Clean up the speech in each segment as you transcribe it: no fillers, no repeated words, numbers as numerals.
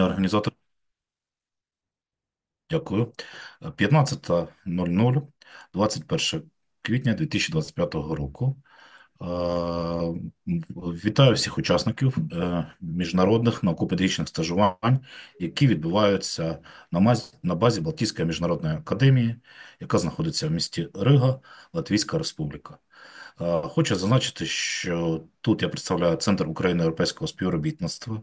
організатор. Дякую. 15:00, 21 квітня 2025 року. Вітаю всіх учасників міжнародних науково-педагогічних стажувань, які відбуваються на базі Балтійської міжнародної академії, яка знаходиться в місті Рига, Латвійська Республіка. Хочу зазначити, що тут я представляю Центр українсько-європейського співробітництва.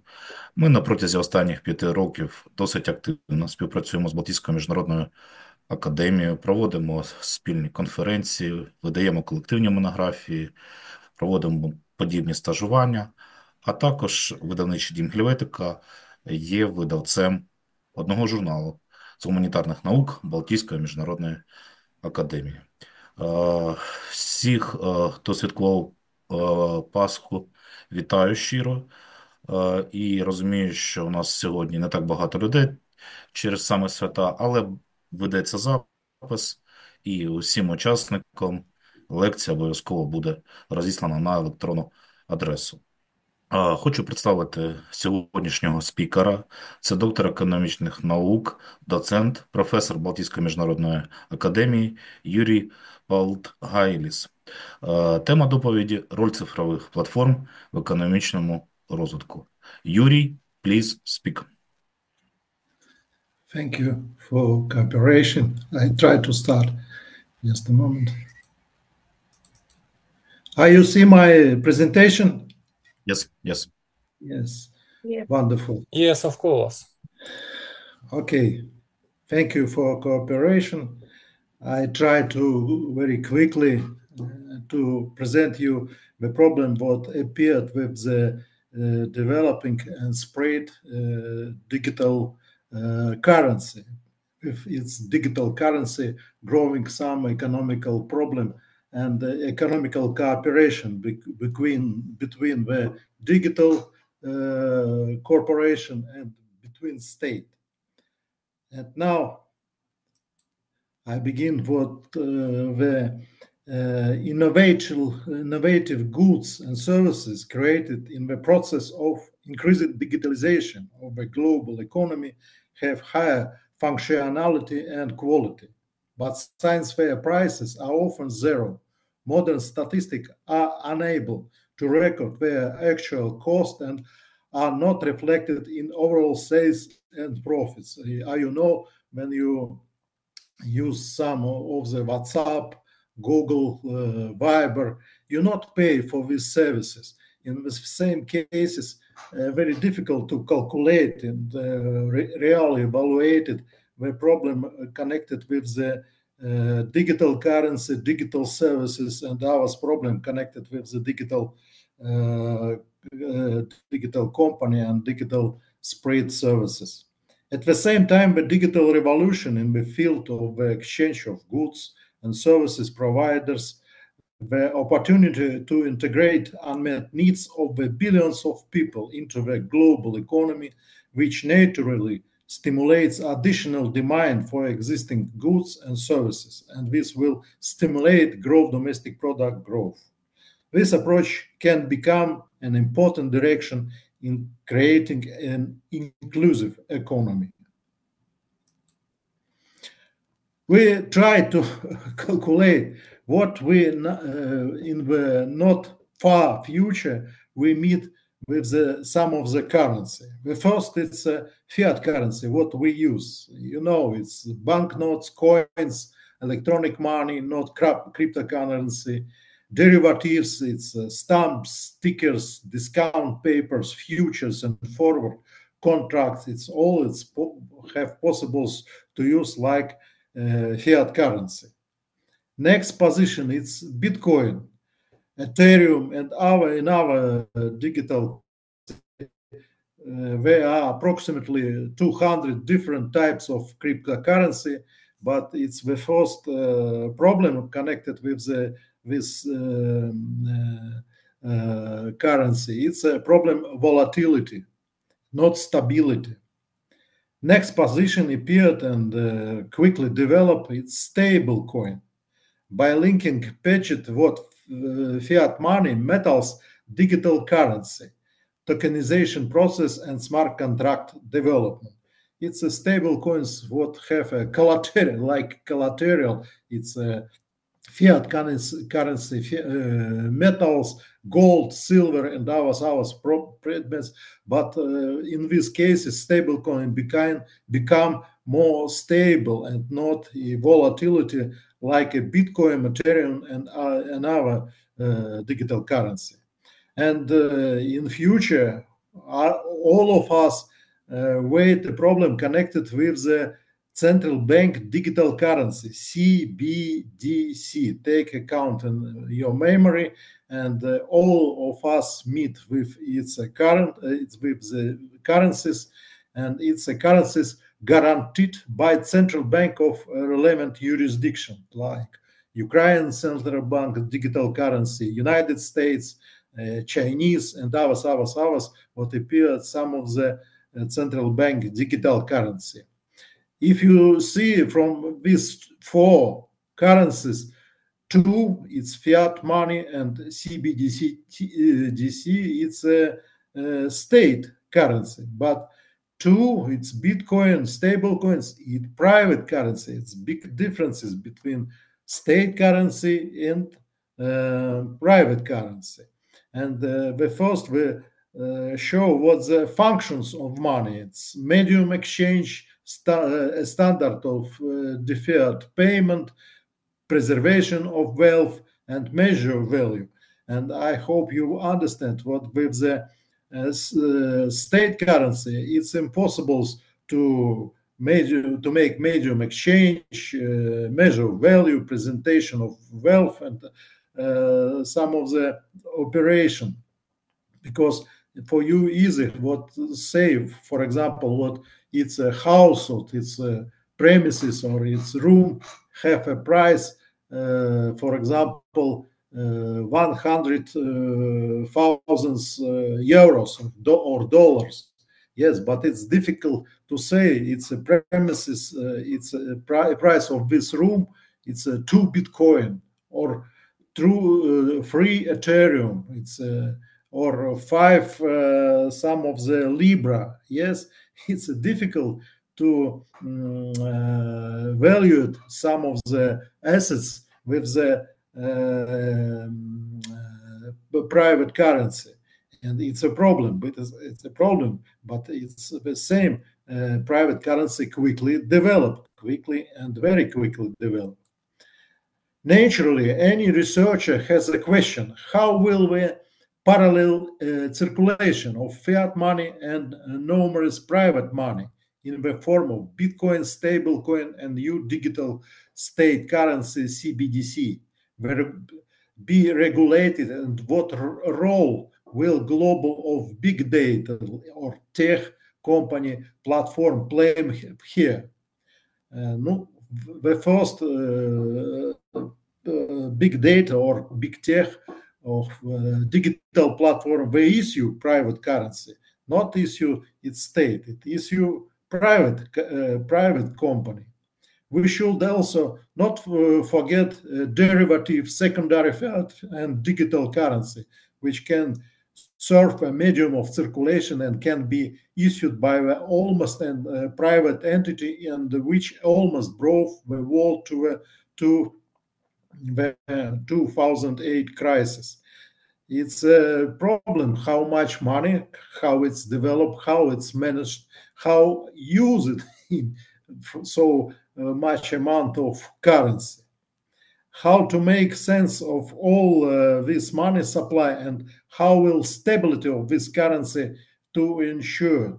Ми на протязі останніх 5 років досить активно співпрацюємо з Балтійською міжнародною академією, проводимо спільні конференції, видаємо колективні монографії, проводимо подібні стажування, а також видавничий дім Гельветика є видавцем одного журналу з гуманітарних наук Балтійської міжнародної академії. Всіх, хто святкував Пасху, вітаю щиро. І розумію, що у нас сьогодні не так багато людей через саме свята, але ведеться запис, і усім учасникам лекція обов'язково буде розіслана на електронну адресу. Хочу представити сьогоднішнього спікера. Це доктор економічних наук, доцент, професор Балтійської міжнародної академії Юріс Балтгайліс. Тема доповіді – роль цифрових платформ в економічному розвитку. Юрій, please speak. Thank you for cooperation. I try to start. Just a moment. You see my presentation? Yes. Yes. Yeah. Wonderful. Yes, of course. Okay. Thank you for cooperation. I try to very quickly to present you the problem what appeared with the developing and spread digital currency. If it's digital currency growing some economical problem and economical cooperation between the digital corporation and between state. And now I begin what the innovative goods and services created in the process of increased digitalization of the global economy have higher functionality and quality, but science fair prices are often zero. Modern statistics are unable to record their actual cost and are not reflected in overall sales and profits. You know, when you use some of the WhatsApp, Google, Viber, you not pay for these services. In the same cases, very difficult to calculate and really evaluate the problem connected with the digital currency, digital services, and our problem connected with the digital company and digital spread services. At the same time, the digital revolution in the field of the exchange of goods and services providers the opportunity to integrate unmet needs of the billions of people into the global economy, which naturally stimulates additional demand for existing goods and services, and this will stimulate domestic product growth. This approach can become an important direction in creating an inclusive economy. We try to calculate what we, in the not far future, we meet with some of the currency. The first, it's fiat currency, what we use. You know, it's banknotes, coins, electronic money, not cryptocurrency. Derivatives, it's stamps, stickers, discount papers, futures, and forward contracts. It's have possibles to use like fiat currency. Next position, it's Bitcoin, Ethereum, and our digital. There are approximately 200 different types of cryptocurrency, but it's the first problem connected with this currency. It's a problem volatility, not stability. Next position appeared and quickly developed. It's stable coin. By linking patched fiat money, metals, digital currency, tokenization process and smart contract development. It's a stable coins what have a collateral, like collateral. It's a fiat currency, metals, gold, silver, and our predmets. But in this case, stable coin become more stable and not a volatility like a Bitcoin, Ethereum, and another digital currency. And in future, all of us wait the problem connected with the central bank digital currency, CBDC. Take account in your memory, and all of us meet with its with the currencies, and its currencies guaranteed by central bank of relevant jurisdiction, like Ukraine Central Bank digital currency, United States, Chinese, and others, what appeared some of the central bank digital currency. If you see from these four currencies, two, it's fiat money, and CBDC, it's a state currency. But two, it's Bitcoin, stable coins, it's private currency. It's big differences between state currency and private currency. And the first we show what the functions of money. It's medium exchange, a standard of deferred payment, preservation of wealth, and measure value. And I hope you understand what with the state currency, it's impossible to make medium exchange, measure value, presentation of wealth, and some of the operation, because for you easy what say, for example, what it's a household, it's a premises, or its room have a price, for example, 100,000 euros or dollars. Yes, but it's difficult to say it's a premises, it's a price of this room, it's a 2 Bitcoin, or through 3 Ethereum, it's or 5 some of the Libra. Yes, it's difficult to value some of the assets with the private currency, and it's a problem. But it's a problem, but it's the same. Private currency quickly and very quickly develop. Naturally, any researcher has a question: how will we parallel circulation of fiat money and numerous private money in the form of Bitcoin, stablecoin, and new digital state currency CBDC be regulated, and what role will global of big data or tech company platform play here? The first big data or big tech of digital platform, they issue private currency, not issue its state, it issue private company. We should also not forget derivative, secondary fiat, and digital currency, which can serve a medium of circulation and can be issued by almost a private entity, and which almost brought the world to the 2008 crisis. It's a problem how much money, how it's developed, how it's managed, how used in so much amount of currency. How to make sense of all this money supply, and how will stability of this currency to ensure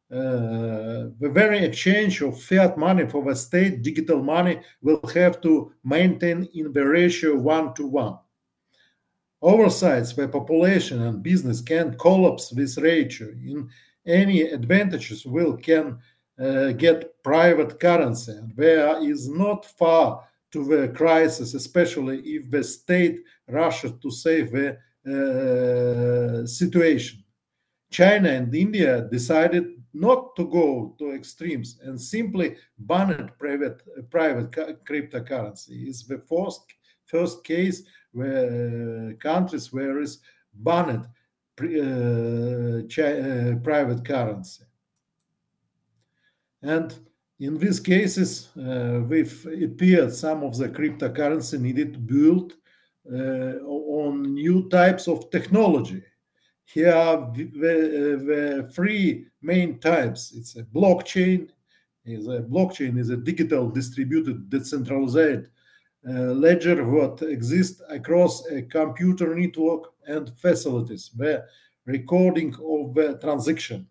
the very exchange of fiat money for the state digital money will have to maintain in the ratio 1:1. Oversights the population and business can collapse this ratio. In any advantages will can get private currency, and there is not far to the crisis, especially if the state rushes to save the situation. China and India decided not to go to extremes and simply banned private cryptocurrency. It's the first case where countries where is banned private currency. And in these cases, we've appeared some of the cryptocurrency needed to build on new types of technology. Here are the three main types. It's a blockchain. Blockchain is a digital distributed decentralized ledger what exists across a computer network and facilities the recording of the transaction.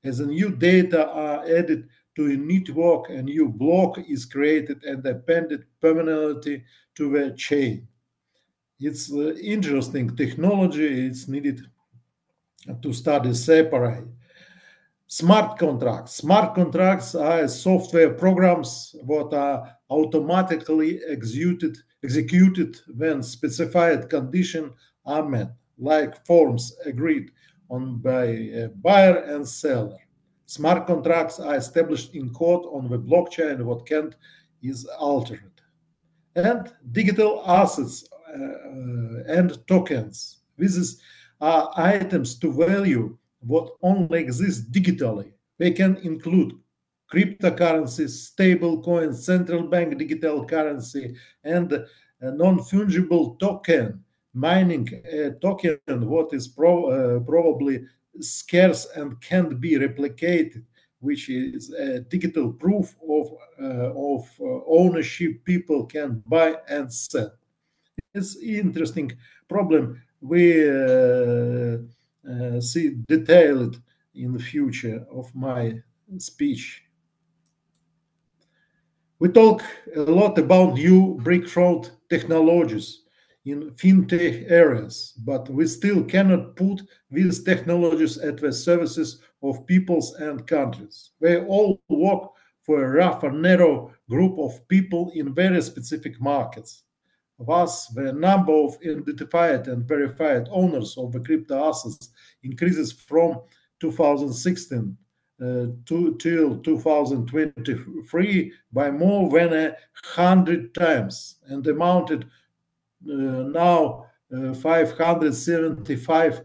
As a new data are added to a network, a new block is created and appended permanently to the chain. It's interesting technology. It's needed to study separate. Smart contracts. Smart contracts are software programs that are automatically executed when specified conditions are met, like forms agreed on by a buyer and seller. Smart contracts are established in code on the blockchain what can't is altered. And digital assets and tokens. These are items to value what only exists digitally. They can include cryptocurrencies, stable coins, central bank digital currency, and a non-fungible token. Mining a token what is probably scarce and can't be replicated, which is a digital proof of ownership people can buy and sell. It's an interesting problem. We see detailed in the future of my speech. We talk a lot about new breakthrough technologies in fintech areas, but we still cannot put these technologies at the services of peoples and countries. They all work for a rough and narrow group of people in very specific markets. Thus, the number of identified and verified owners of the crypto assets increases from 2016 till 2023 by more than 100 times and amounted now 575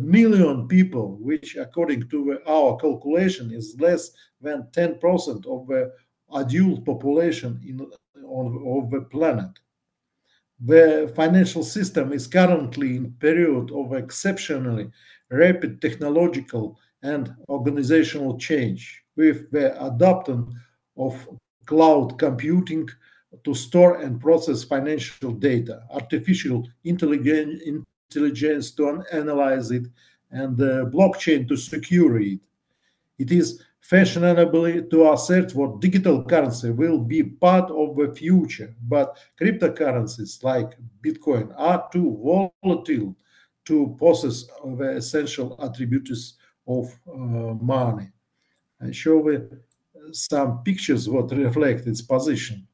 million people, which according to our calculation is less than 10% of the adult population of the planet. The financial system is currently in a period of exceptionally rapid technological and organizational change, with the adoption of cloud computing to store and process financial data, artificial intelligence to analyze it, and blockchain to secure it. It is fashionable to assert what digital currency will be part of the future, but cryptocurrencies like Bitcoin are too volatile to possess the essential attributes of money. I show you some pictures what reflect its position.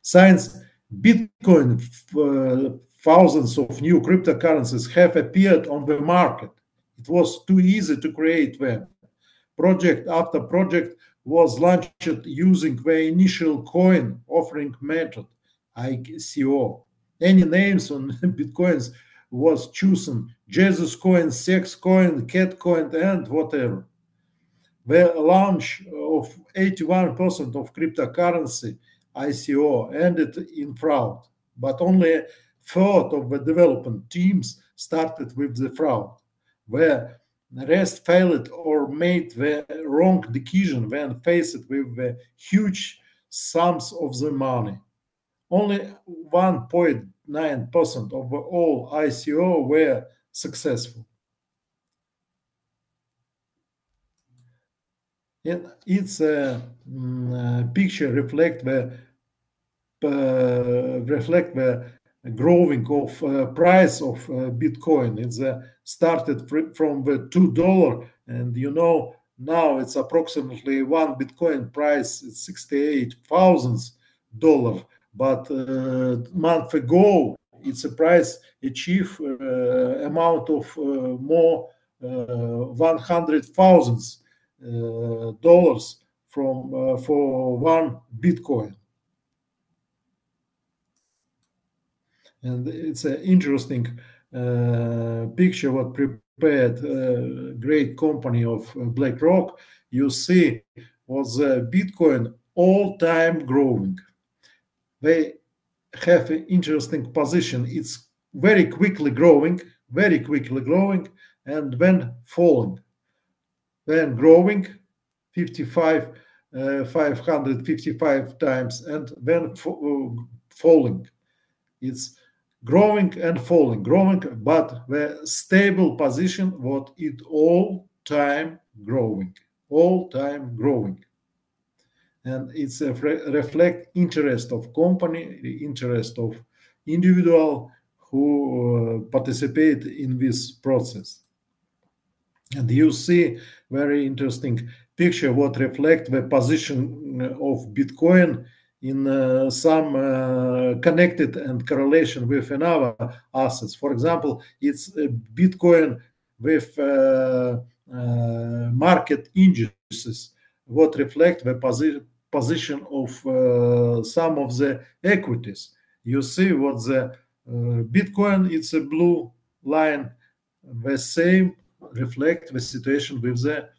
Since Bitcoin, thousands of new cryptocurrencies have appeared on the market. It was too easy to create them. Project after project was launched using the initial coin offering method, ICO. Any names on Bitcoins was chosen: Jesus coin, sex coin, cat coin, and whatever. The launch of 81% of cryptocurrency ICO ended in fraud, but only a third of the development teams started with the fraud. The rest failed or made the wrong decision when faced with the huge sums of the money. Only 1.9% of all ICO were successful. And its picture reflect the growing of price of Bitcoin. It's started from the $2, and now it's approximately one Bitcoin price is $68,000. But a month ago, it's a price achieve amount of more $100,000 for one Bitcoin. And it's an interesting picture what prepared great company of BlackRock, you see was Bitcoin all-time growing. They have an interesting position. It's very quickly growing, and then falling. Then growing 555 times, and then falling. It's growing and falling, but the stable position what it all time growing. And it's a reflect interest of company, the interest of individual who participate in this process. And you see very interesting picture what reflect the position of Bitcoin in some connected and correlation with another assets. For example, it's Bitcoin with market indices what reflect the position of some of the equities. You see what the Bitcoin, it's a blue line, the same reflect the situation with the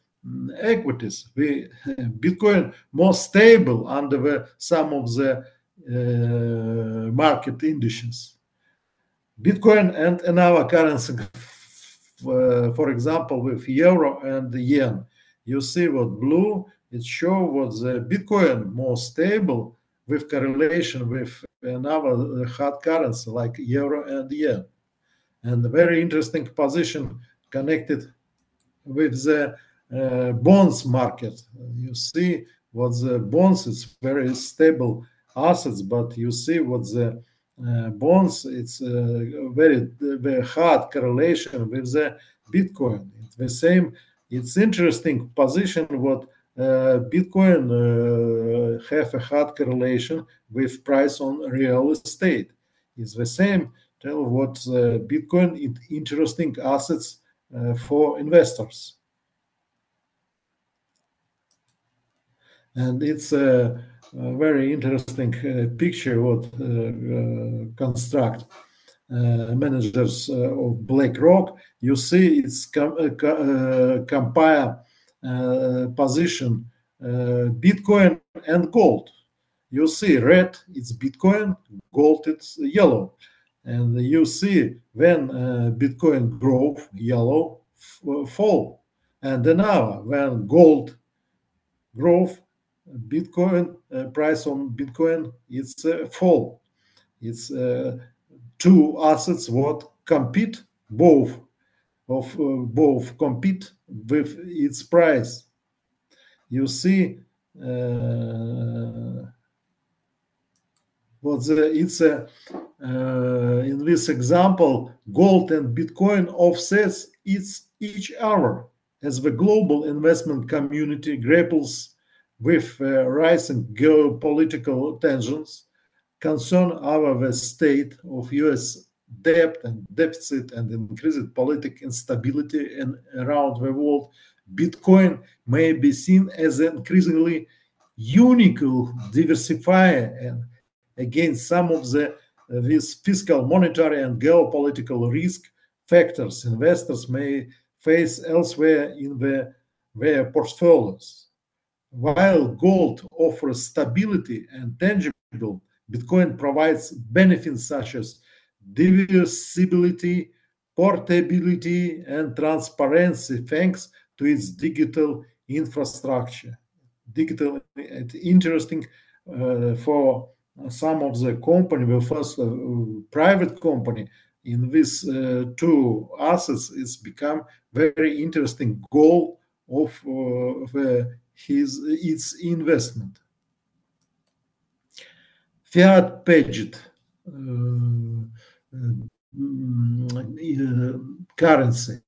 equities. Bitcoin more stable under the some of the market indices. Bitcoin and another currency, for example, with euro and the yen. You see what blue, it shows what the Bitcoin more stable with correlation with another hard currency like euro and yen. And a very interesting position connected with the bonds market. You see what the bonds, it's very stable assets, but you see what the bonds, it's very hard correlation with the Bitcoin. It's the same, it's interesting position what Bitcoin have a hard correlation with price on real estate. It's the same, tell what Bitcoin is interesting assets for investors. And it's a very interesting picture what construct managers of BlackRock. You see it's compare position Bitcoin and gold. You see red it's Bitcoin, gold it's yellow. And you see when Bitcoin growth, yellow, fall. And now when gold growth, Bitcoin price on Bitcoin, it's fall. It's two assets what compete, both compete with its price. You see it's in this example, gold and Bitcoin offsets each other as the global investment community grapples with rising geopolitical tensions, concern over the state of U.S. debt and deficit and increased political instability around the world. Bitcoin may be seen as an increasingly unique diversifier and against some of these fiscal, monetary, and geopolitical risk factors investors may face elsewhere in their portfolios. While gold offers stability and tangible, Bitcoin provides benefits such as diversibility, portability, and transparency thanks to its digital infrastructure. Digital, interesting for some of the company, the first private company in these two assets, it's become very interesting goal of its investment. Fiat pegged currency.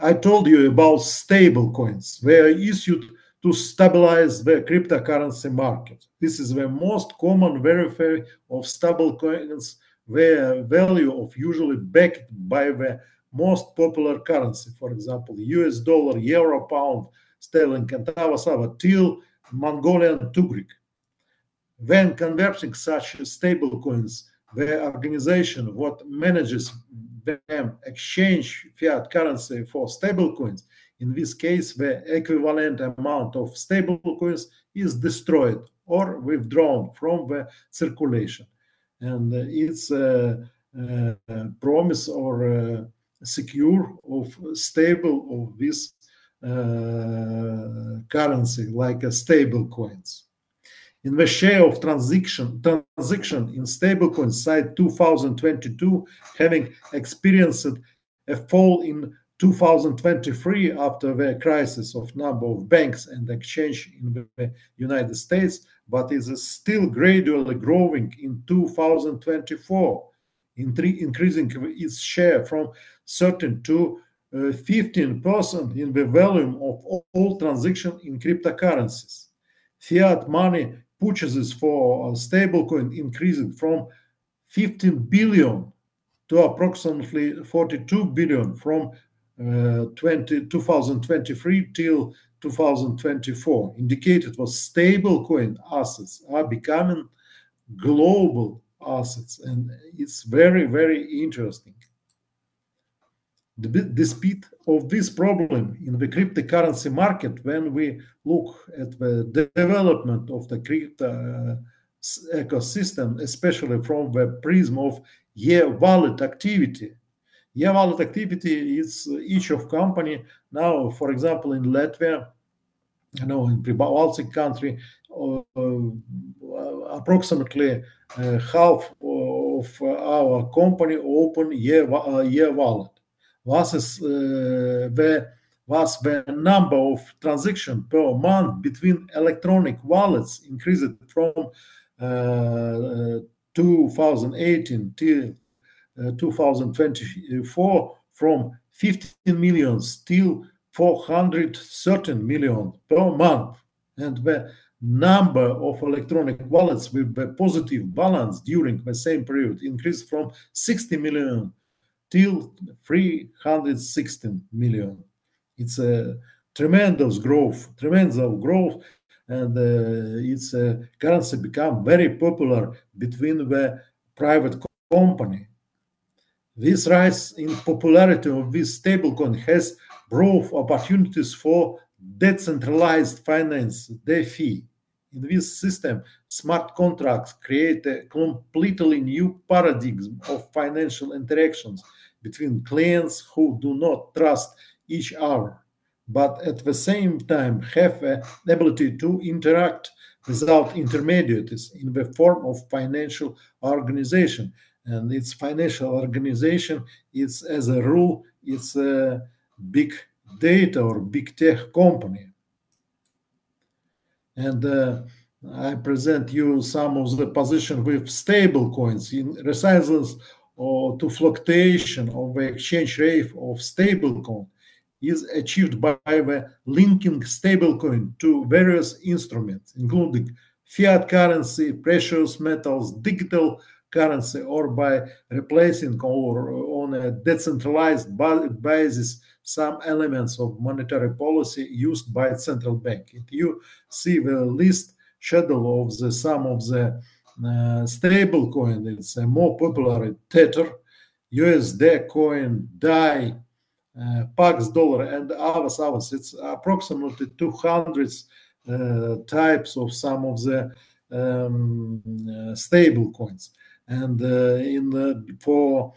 I told you about stable coins. They are issued to stabilize the cryptocurrency market. This is the most common verifier of stable coins, their value of usually backed by the most popular currency, for example, US dollar, euro, pound, sterling, and other till Mongolian tugrik. When converting such stable coins the organization what manages them exchange fiat currency for stable coins. In this case, the equivalent amount of stable coins is destroyed or withdrawn from the circulation. And it's a promise or secure of stable of this currency like a stable coins. In the share of transaction in stablecoins side 2022, having experienced a fall in 2023 after the crisis of number of banks and exchange in the United States, but is still gradually growing in 2024, increasing its share from 13 to 15% in the volume of all transactions in cryptocurrencies. Fiat money purchases for stablecoin increased from 15 billion to approximately 42 billion from 2023 till 2024. Indicated was stablecoin assets are becoming global assets, and it's very, very interesting. The speed of this problem in the cryptocurrency market, when we look at the development of the crypto ecosystem, especially from the prism of wallet activity. Wallet activity is each of company now, for example, in Latvia, in the Baltic country, approximately half of our company open wallet. Was the number of transactions per month between electronic wallets increased from 2018 till 2024 from 15 million till 413 million per month, and the number of electronic wallets with the positive balance during the same period increased from 60 million till 316 million. It's a tremendous growth, and its currency become very popular between the private company. This rise in popularity of this stablecoin has brought opportunities for decentralized finance, DeFi. In this system, smart contracts create a completely new paradigm of financial interactions between clients who do not trust each other, but at the same time have the ability to interact without intermediaries in the form of financial organization. And its financial organization is, as a rule, it's a big data or big tech company. And I present you some of the position with stable coins in resistance or to fluctuation of the exchange rate of stable coin is achieved by the linking stablecoin to various instruments, including fiat currency, precious metals, digital currency, or by replacing or on a decentralized basis some elements of monetary policy used by central bank. If you see the list schedule of the some of the stable coin, it's a more popular Tether, USD coin, DAI, Pax dollar, and others. It's approximately 200 types of some of the stable coins. And for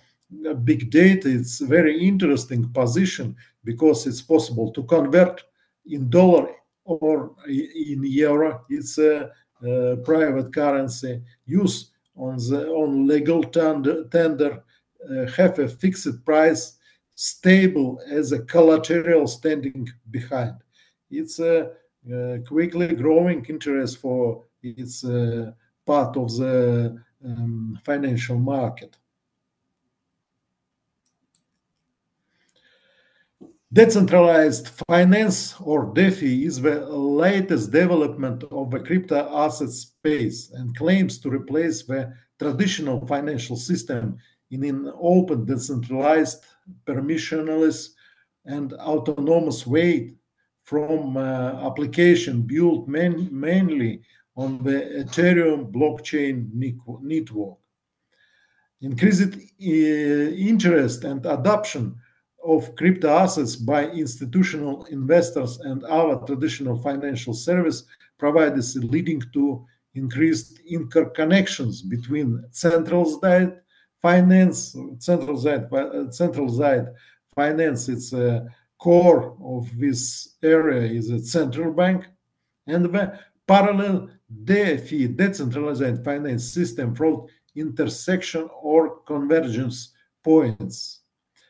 big data, it's a very interesting position because it's possible to convert in dollar or in euro. It's a private currency use on legal tender, have a fixed price, stable as a collateral standing behind. It's a quickly growing interest for its part of the financial market. Decentralized finance, or DeFi, is the latest development of the crypto asset space and claims to replace the traditional financial system in an open, decentralized, permissionless, and autonomous way from application built mainly on the Ethereum blockchain network. Increased interest and adoption of crypto assets by institutional investors and other traditional financial service providers leading to increased interconnections between centralized finance. Centralized finance, its core of this area is a central bank, and the parallel DeFi, decentralized finance system, from intersection or convergence points.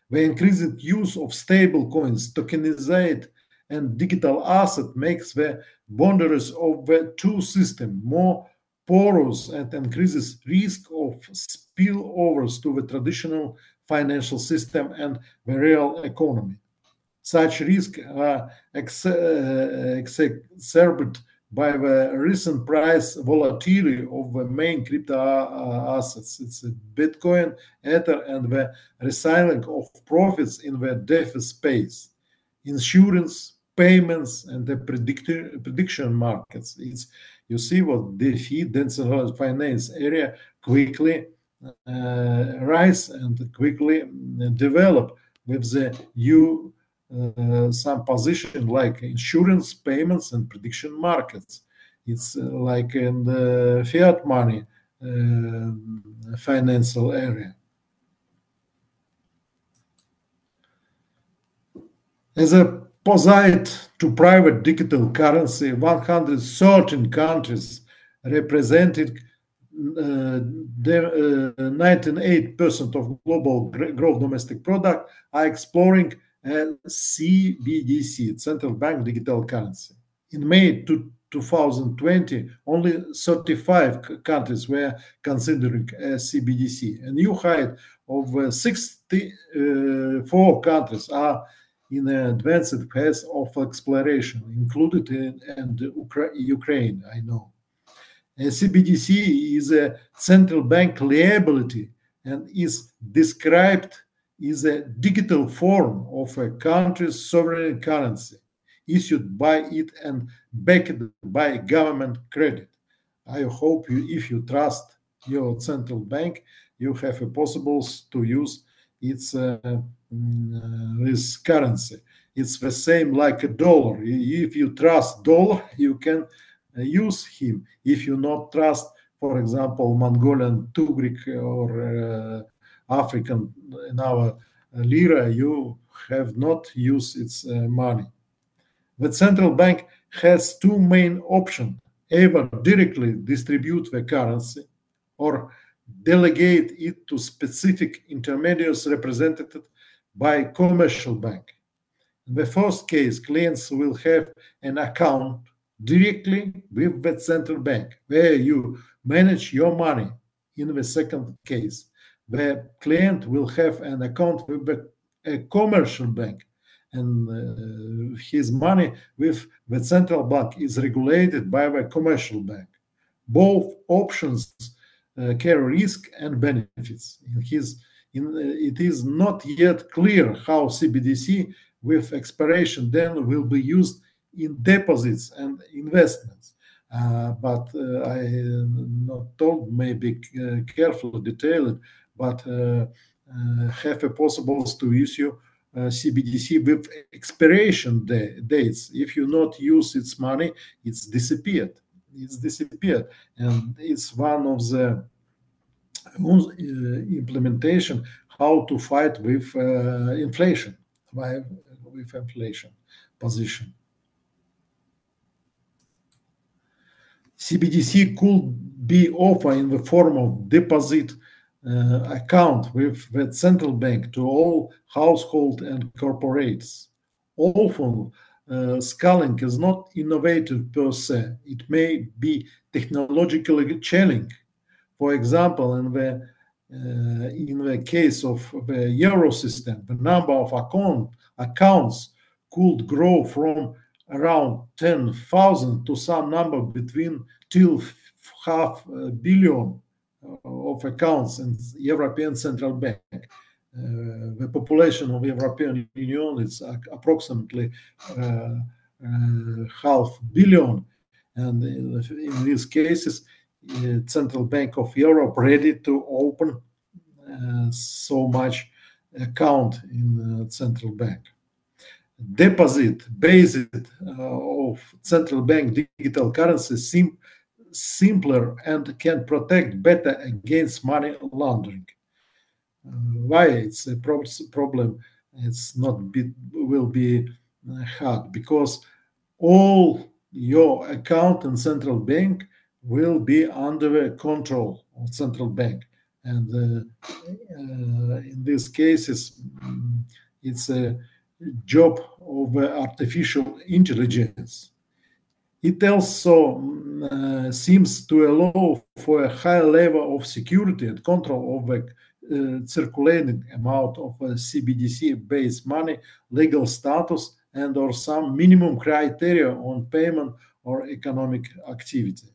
The increased use of stable coins, tokenized and digital asset makes the boundaries of the two systems more porous and increases risk of spillovers to the traditional financial system and the real economy. Such risks are exacerbated by the recent price volatility of the main crypto assets. It's Bitcoin, Ether, and the recycling of profits in the DeFi space, insurance, payments, and the prediction markets. You see what DeFi, decentralized finance area, quickly rise and quickly develop with the new some position like insurance, payments, and prediction markets. It's like in the fiat money financial area. As a opposite to private digital currency, 113 countries represented 98% of global gross domestic product are exploring CBDC, Central Bank Digital Currency. In May 2020, only 35 countries were considering CBDC. A new height of 64 countries are in an advanced phase of exploration, including Ukraine, I know. CBDC is a central bank liability and is described as a digital form of a country's sovereign currency issued by it and backed by government credit. I hope if you trust your central bank, you have a possibilities to use its this currency. It's the same like a dollar. If you trust dollar, you can use him. If you not trust, for example, Mongolian Tugrik or African in our lira, you have not used its money. The central bank has two main options: either directly distribute the currency or delegate it to specific intermediaries represented by commercial bank. In the first case, clients will have an account directly with the central bank where you manage your money. In the second case, the client will have an account with a commercial bank, and his money with the central bank is regulated by the commercial bank. Both options carry risk and benefits. It is not yet clear how CBDC with expiration then will be used in deposits and investments. But I not told, maybe carefully detailed, but have a possibility to issue CBDC with expiration dates. If you not use its money, it's disappeared. It's disappeared, and it's one of the implementation how to fight with inflation, with inflation position. CBDC could be offered in the form of deposit account with the central bank to all households and corporates. Often, scaling is not innovative per se. It may be technologically challenging. For example, in the case of the euro system, the number of accounts could grow from around 10,000 to some number between till 500 million of accounts in European Central Bank. The population of European Union is approximately 500 million, and in these cases, Central Bank of Europe ready to open so much account in central bank. Deposit based of central bank digital currency simpler and can protect better against money laundering. Why it's a problem? It's not will be hard, because all your account in central bank will be under the control of central bank, and in these cases it's a job of artificial intelligence. It also seems to allow for a high level of security and control of the circulating amount of CBDC-based money, legal status, and or some minimum criteria on payment or economic activity.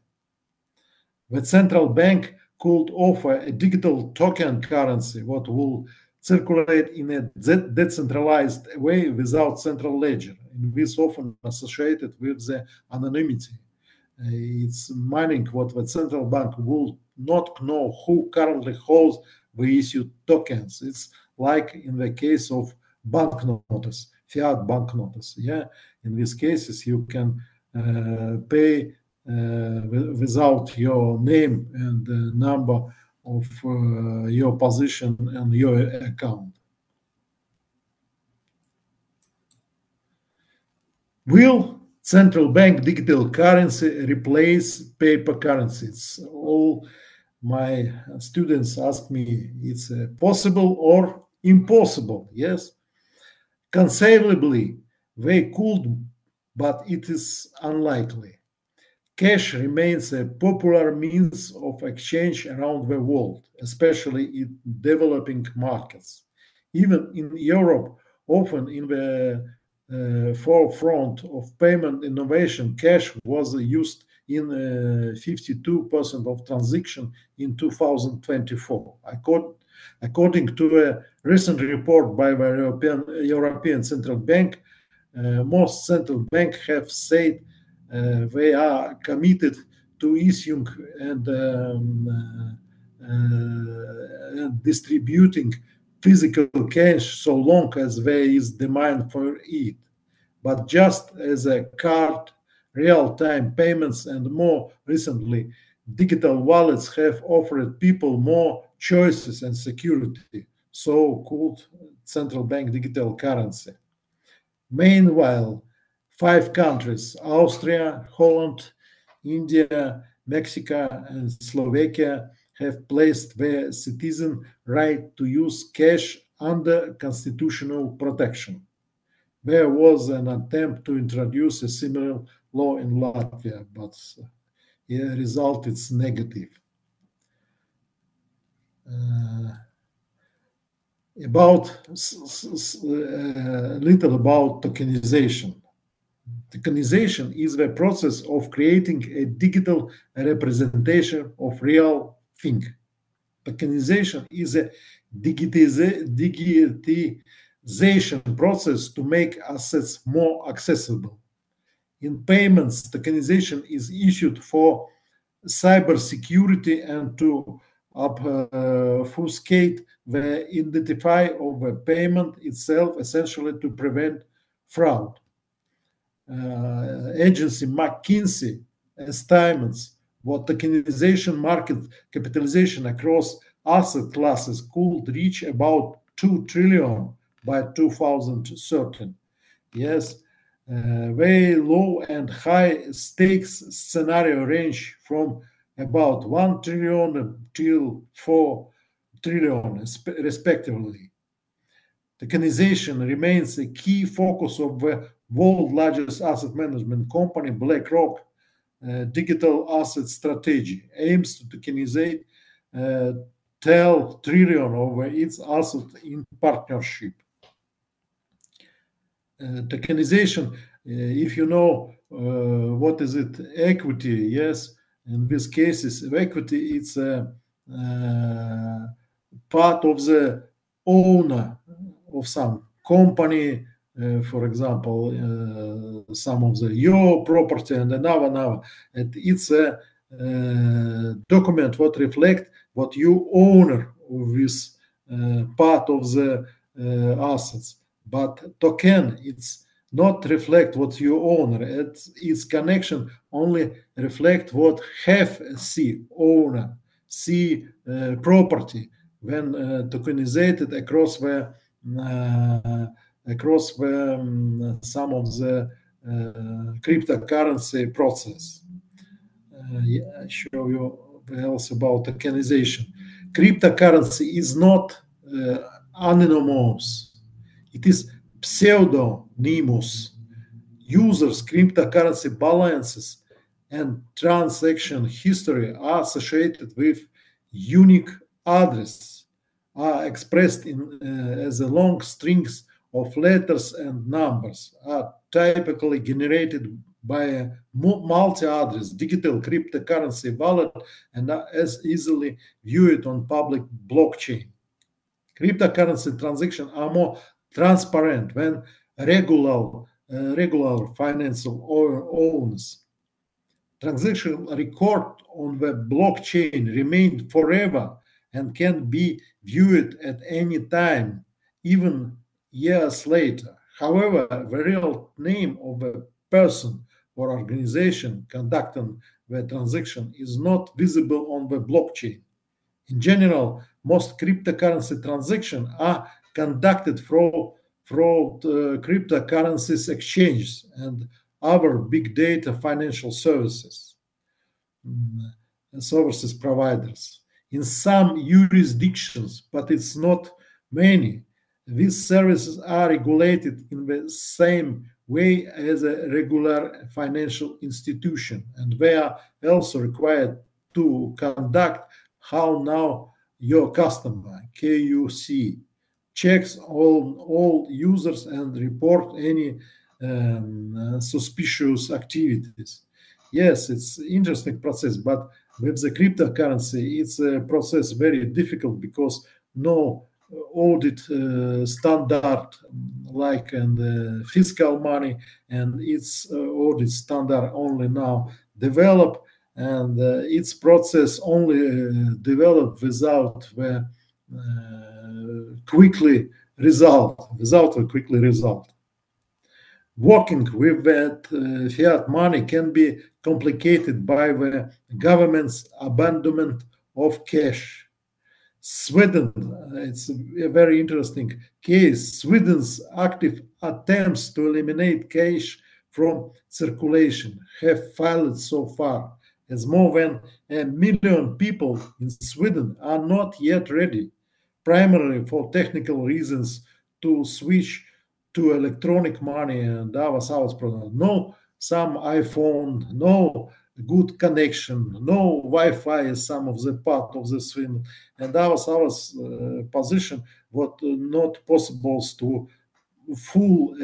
The central bank could offer a digital token currency what will circulate in a decentralized way without central ledger, and this often associated with the anonymity. It's meaning what the central bank will not know who currently holds the issued tokens. It's like in the case of banknotes, fiat banknotes. Yeah, in these cases you can pay without your name and the number of your position and your account. Will central bank digital currency replace paper currencies? All my students ask me, it's possible or impossible? Yes, conceivably they could, but it is unlikely. Cash remains a popular means of exchange around the world, especially in developing markets. Even in Europe, often in the forefront of payment innovation, cash was used in 52% of transactions in 2024. According to a recent report by the European Central Bank, most central banks have said they are committed to issuing and distributing physical cash so long as there is demand for it. But just as a card, real-time payments, and more recently, digital wallets have offered people more choices and security, so could central bank digital currency. Meanwhile, 5 countries, Austria, Holland, India, Mexico, and Slovakia, have placed their citizen right to use cash under constitutional protection. There was an attempt to introduce a similar law in Latvia, but the result is negative. Little about tokenization. Tokenization is the process of creating a digital representation of real thing. Tokenization is a digitization process to make assets more accessible. In payments, tokenization is issued for cybersecurity and to obfuscate the identity of the payment itself, essentially to prevent fraud. Agency McKinsey estimates what tokenization market capitalization across asset classes could reach about 2 trillion by 2030. Yes, very low and high stakes scenario range from about 1 trillion till 4 trillion respectively. Tokenization remains a key focus of the world's largest asset management company, BlackRock. Digital asset strategy aims to tokenize 12 trillion over its assets in partnership. Tokenization, if you know what is it, equity, yes, in these cases, equity, it's a part of the owner of some company, for example, some of your property and another. And it's a document what reflect what you owner of this part of the assets. But token, it's not reflect what you own. Its connection only reflect what have C owner, C property when tokenized across the some of the cryptocurrency process. I show you else about tokenization. Cryptocurrency is not anonymous. It is pseudonymous. Users' cryptocurrency balances and transaction history are associated with unique address, are expressed in as a long strings of letters and numbers, are typically generated by a multi-address digital cryptocurrency wallet and are as easily viewed on public blockchain. Cryptocurrency transactions are more transparent when regular financial owns. Transaction record on the blockchain remain forever and can be viewed at any time, even years later. However, the real name of the person or organization conducting the transaction is not visible on the blockchain. In general, most cryptocurrency transactions are conducted through cryptocurrencies exchanges and other big data financial services providers. In some jurisdictions, but it's not many, these services are regulated in the same way as a regular financial institution, and they are also required to conduct how now your customer, KUC, checks all users and report any suspicious activities. Yes, it's interesting process, but with the cryptocurrency, it's a process very difficult because no audit standard like in the fiscal money, and its audit standard only now develop, and its process only developed without the quickly result. Working with that fiat money can be complicated by the government's abandonment of cash. Sweden, it's a very interesting case. Sweden's active attempts to eliminate cash from circulation have failed so far, as more than 1 million people in Sweden are not yet ready, primarily for technical reasons, to switch to electronic money and other service products. No, some iPhone, no good connection, no Wi-Fi is some of the part of the Sweden, and our position what not possible to full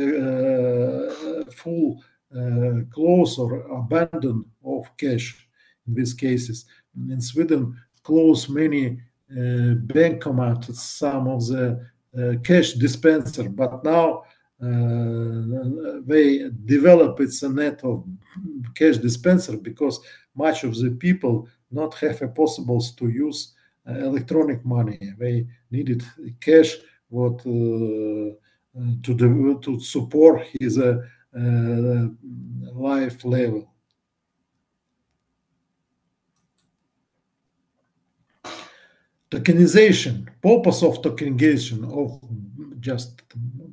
close or abandon of cash in these cases. In Sweden, close many bankomats, some of the cash dispenser, but now they develop its a net of cash dispenser because much of the people not have a possibles to use electronic money. They needed cash what to support his life level. Tokenization, purpose of tokenization of just a moment.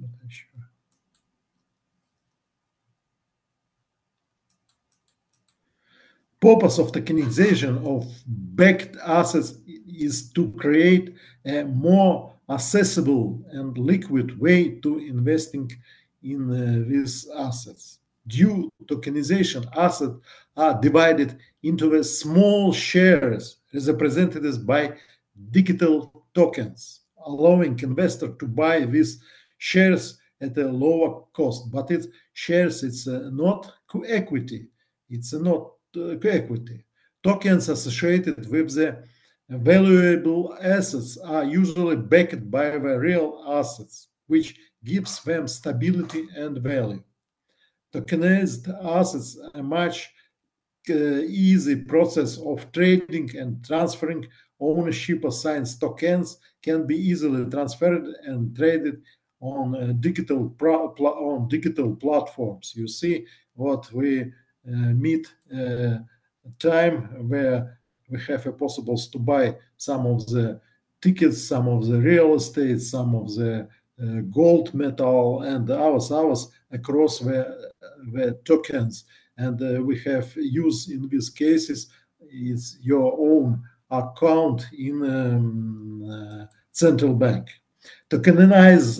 Purpose of tokenization of backed assets is to create a more accessible and liquid way to investing in these assets. Due tokenization, assets are divided into the small shares represented by digital tokens, allowing investors to buy these shares at a lower cost. But it's shares, it's not equity. It's not equity. Tokens associated with the valuable assets are usually backed by the real assets, which gives them stability and value. Tokenized assets are a much easy process of trading and transferring ownership assigns tokens can be easily transferred and traded on digital platforms. You see what we meet time where we have a possible to buy some of the tickets, some of the real estate, some of the gold metal, and ours across the tokens. And we have used in these cases is your own account in central bank. Tokenized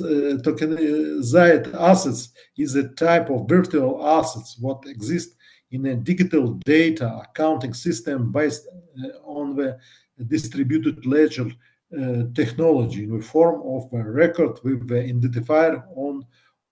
assets is a type of virtual assets what exist in a digital data accounting system based on the distributed ledger technology in the form of a record with the identifier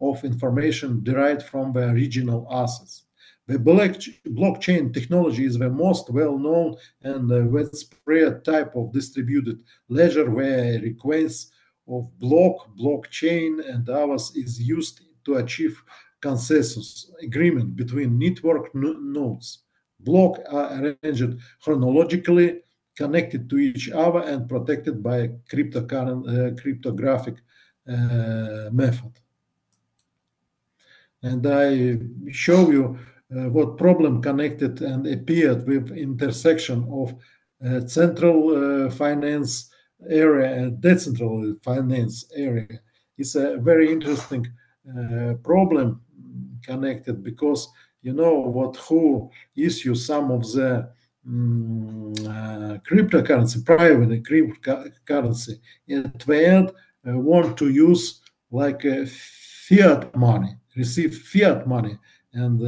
of information derived from the original assets. The blockchain technology is the most well-known and widespread type of distributed ledger where requests of blockchain and others is used to achieve consensus agreement between network nodes. Blocks are arranged chronologically, connected to each other, and protected by a cryptographic method. And I show you what problem connected and appeared with intersection of central finance area and decentralized finance area. It's a very interesting problem connected because you know who issues some of the cryptocurrency, private cryptocurrency, at the end want to use like fiat money, receive fiat money, and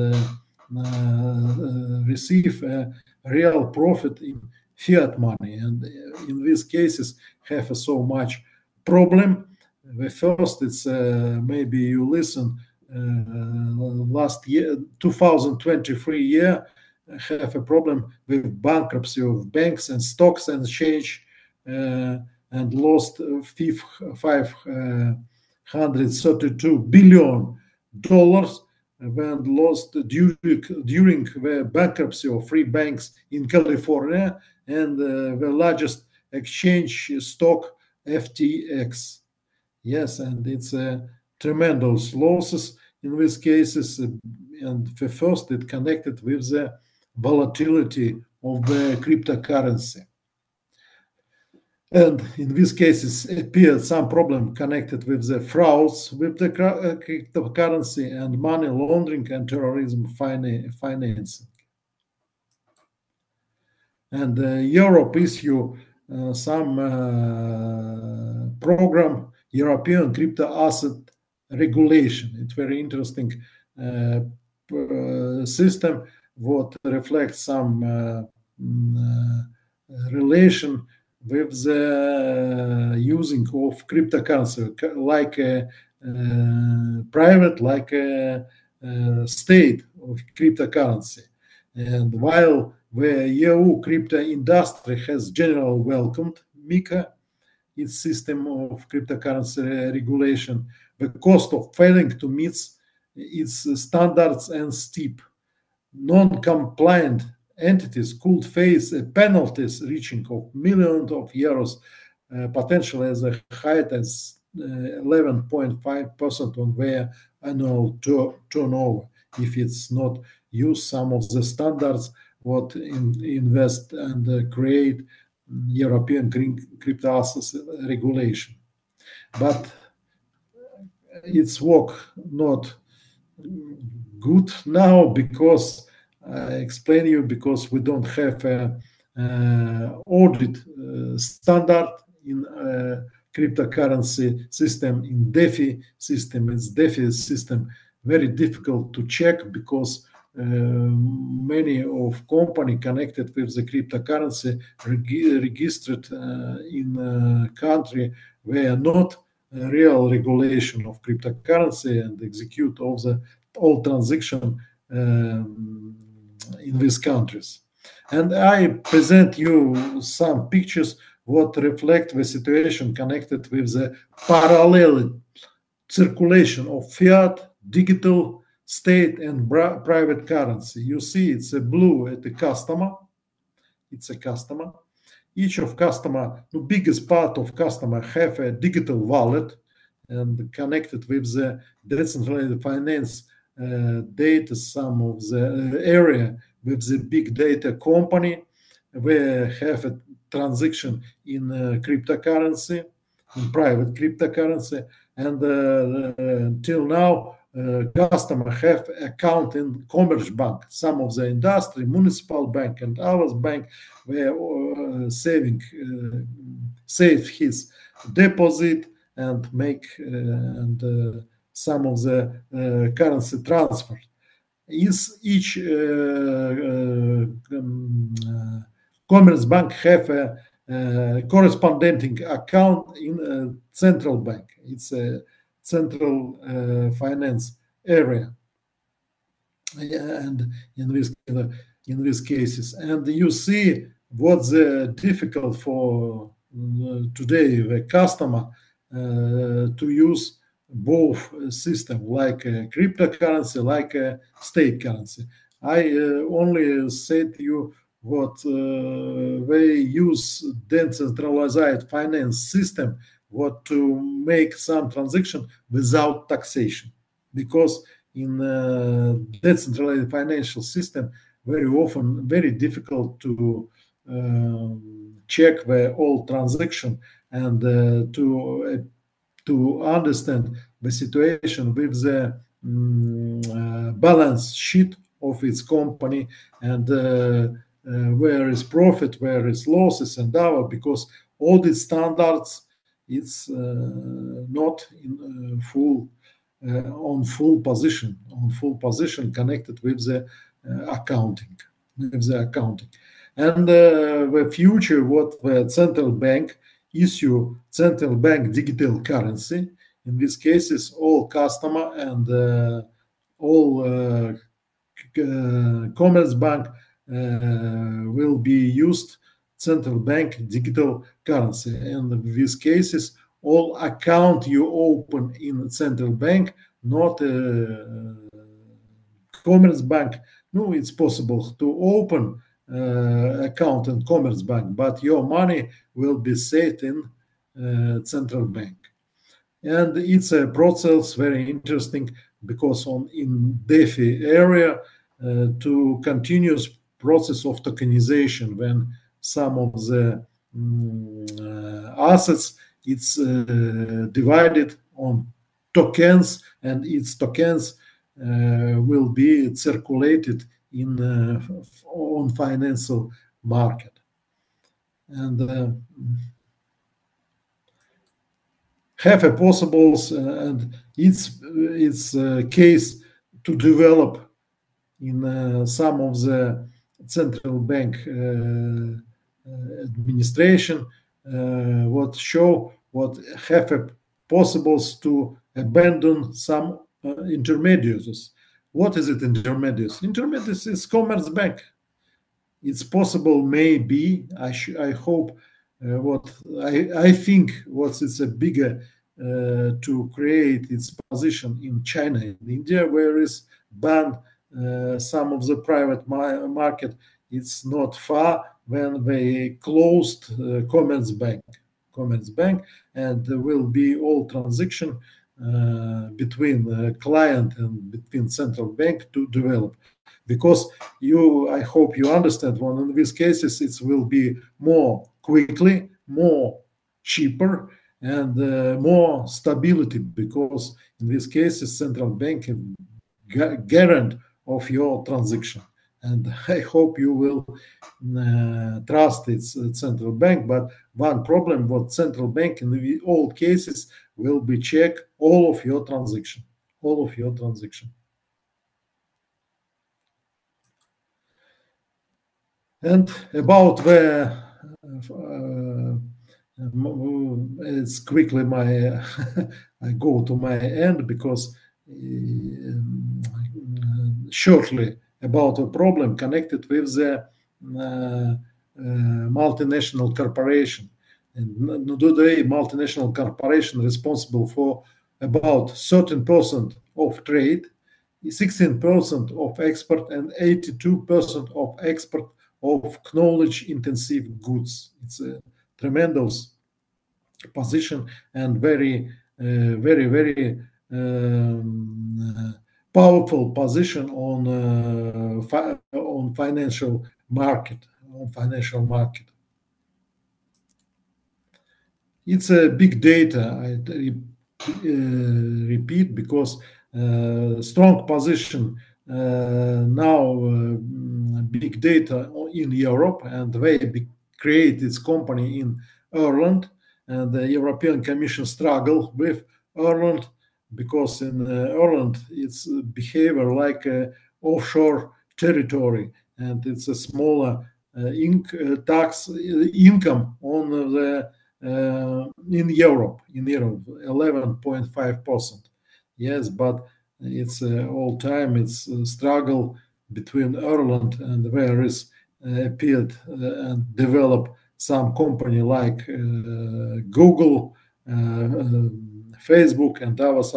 receive a real profit in fiat money. And in these cases have so much problem. The first, it's maybe you listen last year, 2023 year, have a problem with bankruptcy of banks and stocks and exchange and lost $532 billion when lost during the bankruptcy of 3 banks in California and the largest exchange stock FTX. Yes, and it's tremendous losses in these cases. And the first, it connected with the volatility of the cryptocurrency. And in these cases, appeared some problem connected with the frauds with the cryptocurrency and money laundering and terrorism financing. And Europe issue some program, European crypto asset regulation. It's very interesting system what reflects some relation with the using of cryptocurrency, like a private, like a state of cryptocurrency. And while the EU crypto industry has generally welcomed MiCA, its system of cryptocurrency regulation, the cost of failing to meet its standards and steep. Non-compliant entities could face penalties reaching of millions of euros, potentially as high as 11.5% on their annual turnover, if it's not use some of the standards what invest and create European crypto assets regulation. But its work not good now because I explain you because we don't have a audit standard in cryptocurrency system, in DeFi system. It's DeFi system very difficult to check because many of company connected with the cryptocurrency registered in a country where not real regulation of cryptocurrency and execute all transaction in these countries. And I present you some pictures what reflect the situation connected with the parallel circulation of fiat, digital, state, and private currency. You see it's a blue at the customer. It's a customer. each of customer, the biggest part of customer have a digital wallet and connected with the decentralized finance data, some of the area with the big data company. We have a transaction in cryptocurrency, in private cryptocurrency, and until now, customer have account in commerce bank. Some of the industry, municipal bank, and ours bank were save his deposit and make some of the currency transfer. Each commerce bank have a corresponding account in a central bank. It's a central finance area, and in these cases, and you see what's difficult for today the customer to use both system, like a cryptocurrency, like a state currency. I only said to you what they use decentralized finance system, what to make some transaction without taxation, because in decentralized financial system, very often very difficult to check the all transaction and to understand the situation with the balance sheet of its company, and where is profit, where is losses, and our, because audit standards, it's not in on full position connected with the accounting, and the future, what the central bank issue, central bank digital currency. In these cases, all customer and all commerce bank will be used central bank digital currency. And in these cases, all account you open in central bank, not commerce bank. No, it's possible to open account in commerce bank, but your money will be saved in central bank. And it's a process very interesting, because in DeFi area to continuous process of tokenization, when some of the assets, it's divided on tokens, and its tokens will be circulated in on financial market. And have a possibles and its case to develop in some of the central bank administration, what have a possibles to abandon some intermediaries. What is it, intermediaries? Intermediaries is commerce bank. It's possible, maybe, I hope, what I think what is a bigger to create its position in China and India, where is banned some of the private market. It's not far when they closed commerce bank, and there will be all transaction between client and between central bank to develop. Because I hope you understand, one in these cases it will be more quickly, more cheaper, and more stability, because in these cases central bank can guarantee of your transaction. And I hope you will trust its central bank. But one problem, what central bank in all cases will be check all of your transaction, And about the it's quickly my I go to my end, because shortly about a problem connected with the multinational corporation. And today, multinational corporation responsible for about 13% of trade, 16% of export, and 82% of export of knowledge-intensive goods. It's a tremendous position and very powerful position on financial market. It's a big data. I repeat, because strong position now, big data in Europe, and they create its company in Ireland, and the European Commission struggle with Ireland, because in Ireland it's behavior like a offshore territory, and it's a smaller tax income on the in Europe 11.5%. Yes, but it's all time it's a struggle between Ireland and where is appeared and developed some company like Google, Facebook, and ours,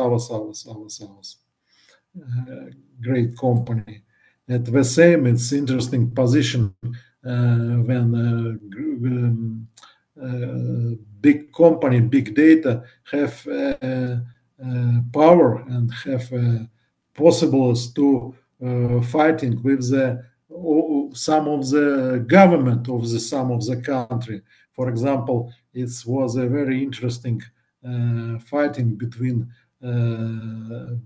great company. At the same, it's interesting position when big company, big data have power and have possibilities to fighting with the some of the government of the some of the country. For example, it was a very interesting fighting between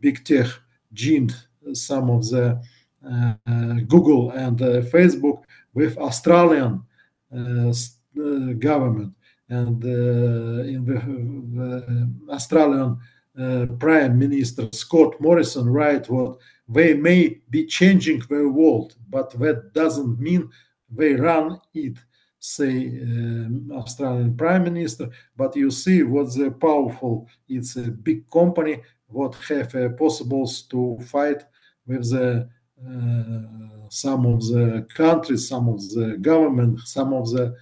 big tech giant, some of the Google and Facebook, with Australian government, and in the Australian Prime Minister Scott Morrison write what they may be changing the world, but that doesn't mean they run it, say Australian Prime Minister. But you see what's the powerful, it's a big company what have possibles to fight with the some of the countries, some of the government, some of the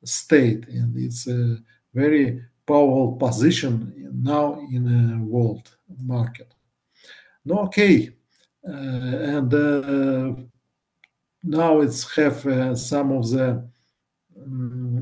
state, and it's a very powerful position now in a world market. Okay, and now it's have some of the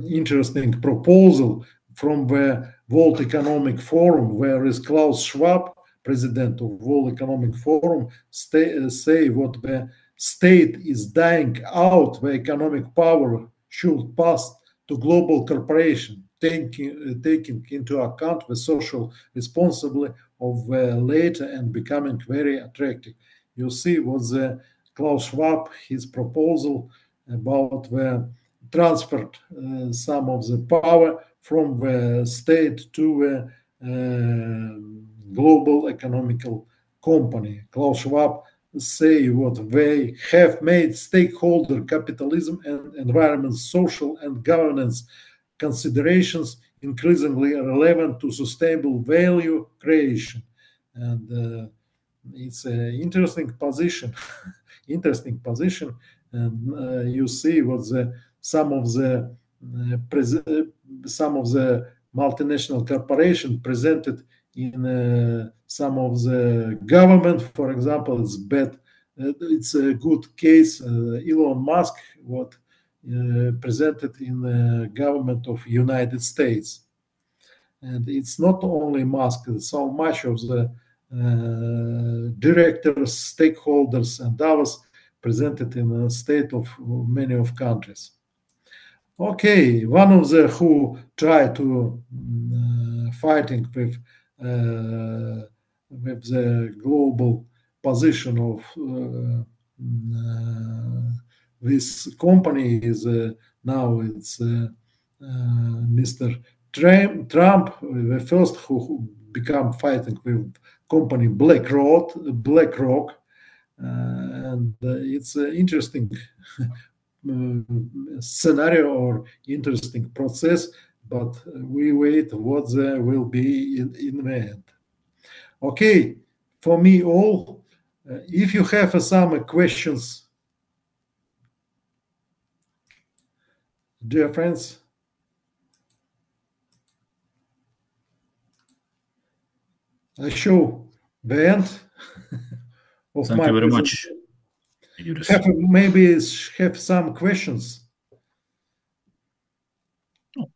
interesting proposal from the World Economic Forum, where is Klaus Schwab, president of World Economic Forum, say what the state is dying out, the economic power should pass to global corporation, taking into account the social responsibility of the later and becoming very attractive. You see what the Klaus Schwab, his proposal about the transfer some of the power from the state to the global economical company. Klaus Schwab say what they have made stakeholder capitalism and environment, social and governance considerations increasingly relevant to sustainable value creation. And it's an interesting position, and you see what some of the multinational corporation presented in some of the government. For example, it's a good case, Elon Musk, what presented in the government of United States. And it's not only Musk, so much of the directors, stakeholders, and others presented in the state of many of countries. Okay, one of the who tried to fighting with the global position of this company is now it's Mr. Trump, the first who become fighting with company BlackRock, and it's an interesting scenario or interesting process, but we wait what there will be in the end. Okay, for me all. If you have some questions, dear friends, I show the end of Thank my you very presentation. much. Юріс. Have some questions.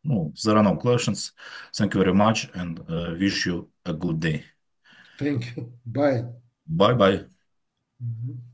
No, there are no questions. Thank you very much and wish you a good day. Thank you. Bye. Bye-bye. Mhm.